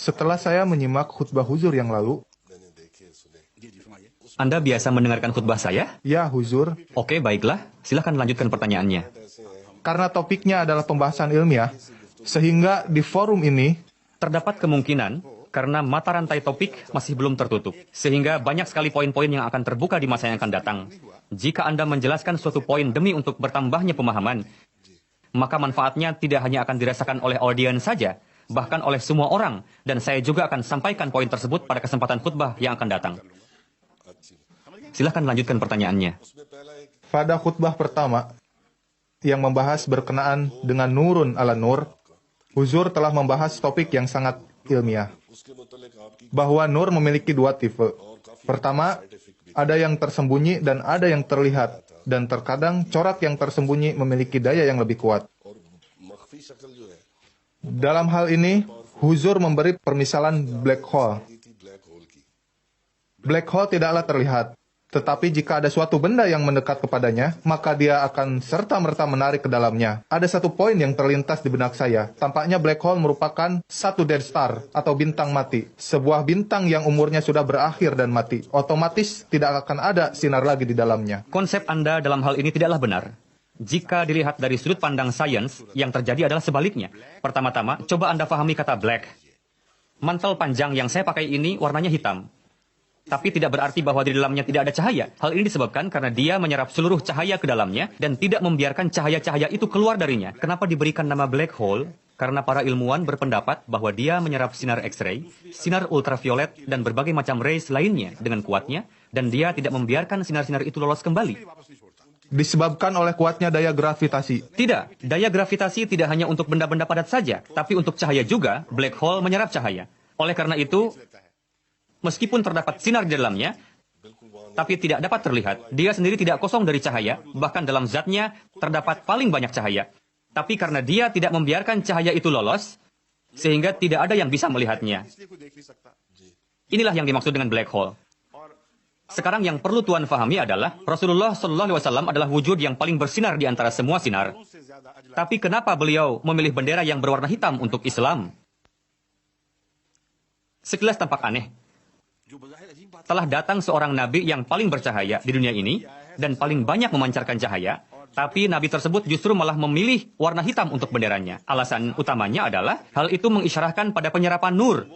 Setelah saya menyimak khutbah Huzur yang lalu, Anda biasa mendengarkan khutbah saya? ya Huzur, Oke, baiklah. Silahkan lanjutkan pertanyaannya. karena topiknya adalah pembahasan ilmiah, sehingga di forum ini, Terdapat kemungkinan karena mata rantai topik masih belum tertutup, sehingga banyak sekali poin-poin yang akan terbuka di masa yang akan datang. Jika Anda menjelaskan suatu poin demi untuk bertambahnya pemahaman, maka manfaatnya tidak hanya akan dirasakan oleh audiens saja, bahkan oleh semua orang, dan saya juga akan sampaikan poin tersebut pada kesempatan khutbah yang akan datang. Silahkan lanjutkan pertanyaannya. pada khutbah pertama, yang membahas berkenaan dengan Nurun ala Nur, Huzur telah membahas topik yang sangat ilmiah, bahwa Nur memiliki dua tipe. Pertama, ada yang tersembunyi dan ada yang terlihat, dan terkadang corak yang tersembunyi memiliki daya yang lebih kuat. Dalam hal ini, Huzur memberi permisalan black hole. Black hole tidaklah terlihat, tetapi jika ada suatu benda yang mendekat kepadanya, maka dia akan serta-merta menarik ke dalamnya. Ada satu poin yang terlintas di benak saya. Tampaknya black hole merupakan satu dead star atau bintang mati. Sebuah bintang yang umurnya sudah berakhir dan mati. Otomatis tidak akan ada sinar lagi di dalamnya. Konsep Anda dalam hal ini tidaklah benar. Jika dilihat dari sudut pandang sains, yang terjadi adalah sebaliknya. Pertama-tama, coba Anda pahami kata black. Mantel panjang yang saya pakai ini warnanya hitam. Tapi tidak berarti bahwa di dalamnya tidak ada cahaya. Hal ini disebabkan karena dia menyerap seluruh cahaya ke dalamnya dan tidak membiarkan cahaya-cahaya itu keluar darinya. Kenapa diberikan nama black hole? Karena para ilmuwan berpendapat bahwa dia menyerap sinar X-ray, sinar ultraviolet, dan berbagai macam rays lainnya dengan kuatnya, dan dia tidak membiarkan sinar-sinar itu lolos kembali. Disebabkan oleh kuatnya daya gravitasi. Tidak, daya gravitasi tidak hanya untuk benda-benda padat saja, tapi untuk cahaya juga, black hole menyerap cahaya. Oleh karena itu, meskipun terdapat sinar di dalamnya, tapi tidak dapat terlihat. Dia sendiri tidak kosong dari cahaya, bahkan dalam zatnya terdapat paling banyak cahaya. Tapi karena dia tidak membiarkan cahaya itu lolos, sehingga tidak ada yang bisa melihatnya. Inilah yang dimaksud dengan black hole. Sekarang yang perlu Tuhan fahami adalah, Rasulullah SAW adalah wujud yang paling bersinar di antara semua sinar. Tapi kenapa beliau memilih bendera yang berwarna hitam untuk Islam? Sekilas tampak aneh. Telah datang seorang nabi yang paling bercahaya di dunia ini dan paling banyak memancarkan cahaya, tapi nabi tersebut justru malah memilih warna hitam untuk benderanya. Alasan utamanya adalah hal itu mengisyarahkan pada penyerapan nur.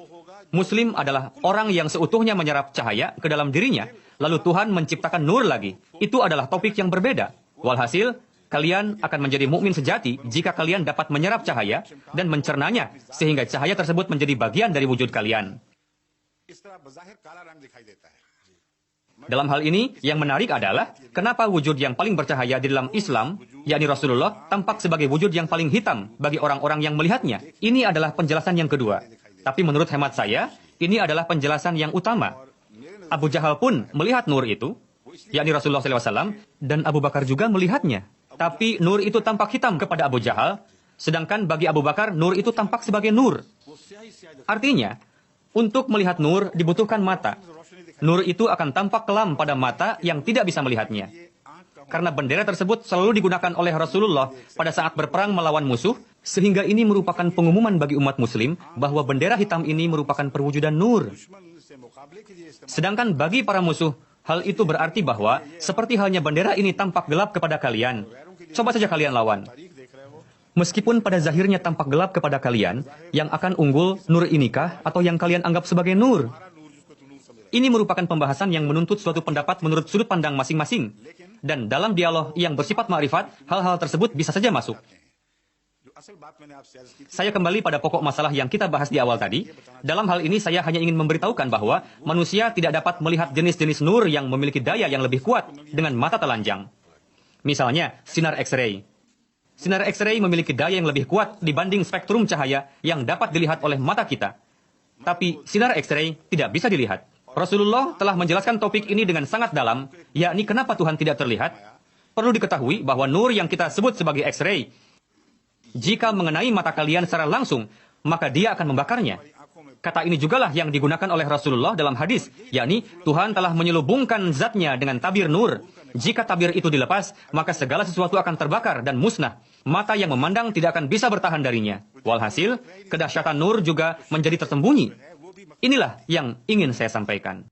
Muslim adalah orang yang seutuhnya menyerap cahaya ke dalam dirinya, lalu Tuhan menciptakan nur lagi. Itu adalah topik yang berbeda. Walhasil, kalian akan menjadi mukmin sejati jika kalian dapat menyerap cahaya dan mencernanya, sehingga cahaya tersebut menjadi bagian dari wujud kalian. Dalam hal ini, yang menarik adalah kenapa wujud yang paling bercahaya di dalam Islam, yakni Rasulullah, tampak sebagai wujud yang paling hitam bagi orang-orang yang melihatnya. Ini adalah penjelasan yang kedua. Tapi menurut hemat saya, ini adalah penjelasan yang utama. Abu Jahal pun melihat nur itu, yakni Rasulullah SAW, dan Abu Bakar juga melihatnya. Tapi nur itu tampak hitam kepada Abu Jahal, sedangkan bagi Abu Bakar, nur itu tampak sebagai nur. Artinya, untuk melihat nur dibutuhkan mata. Nur itu akan tampak kelam pada mata yang tidak bisa melihatnya. Karena bendera tersebut selalu digunakan oleh Rasulullah pada saat berperang melawan musuh, sehingga ini merupakan pengumuman bagi umat muslim bahwa bendera hitam ini merupakan perwujudan nur. Sedangkan bagi para musuh, hal itu berarti bahwa seperti halnya bendera ini tampak gelap kepada kalian. Coba saja kalian lawan. Meskipun pada zahirnya tampak gelap kepada kalian, yang akan unggul nur inikah atau yang kalian anggap sebagai nur? Ini merupakan pembahasan yang menuntut suatu pendapat menurut sudut pandang masing-masing. Dan dalam dialog yang bersifat ma'rifat, hal-hal tersebut bisa saja masuk. Saya kembali pada pokok masalah yang kita bahas di awal tadi. Dalam hal ini saya hanya ingin memberitahukan bahwa manusia tidak dapat melihat jenis-jenis nur yang memiliki daya yang lebih kuat dengan mata telanjang. Misalnya, sinar X-ray. Sinar X-ray memiliki daya yang lebih kuat dibanding spektrum cahaya yang dapat dilihat oleh mata kita. Tapi sinar X-ray tidak bisa dilihat. Rasulullah telah menjelaskan topik ini dengan sangat dalam, yakni kenapa Tuhan tidak terlihat. Perlu diketahui bahwa nur yang kita sebut sebagai X-ray, jika mengenai mata kalian secara langsung, maka dia akan membakarnya. Kata ini jugalah yang digunakan oleh Rasulullah dalam hadis, yakni Tuhan telah menyelubungkan zatnya dengan tabir nur, Jika tabir itu dilepas, maka segala sesuatu akan terbakar dan musnah. Mata yang memandang tidak akan bisa bertahan darinya. Walhasil, kedahsyatan nur juga menjadi tersembunyi. Inilah yang ingin saya sampaikan.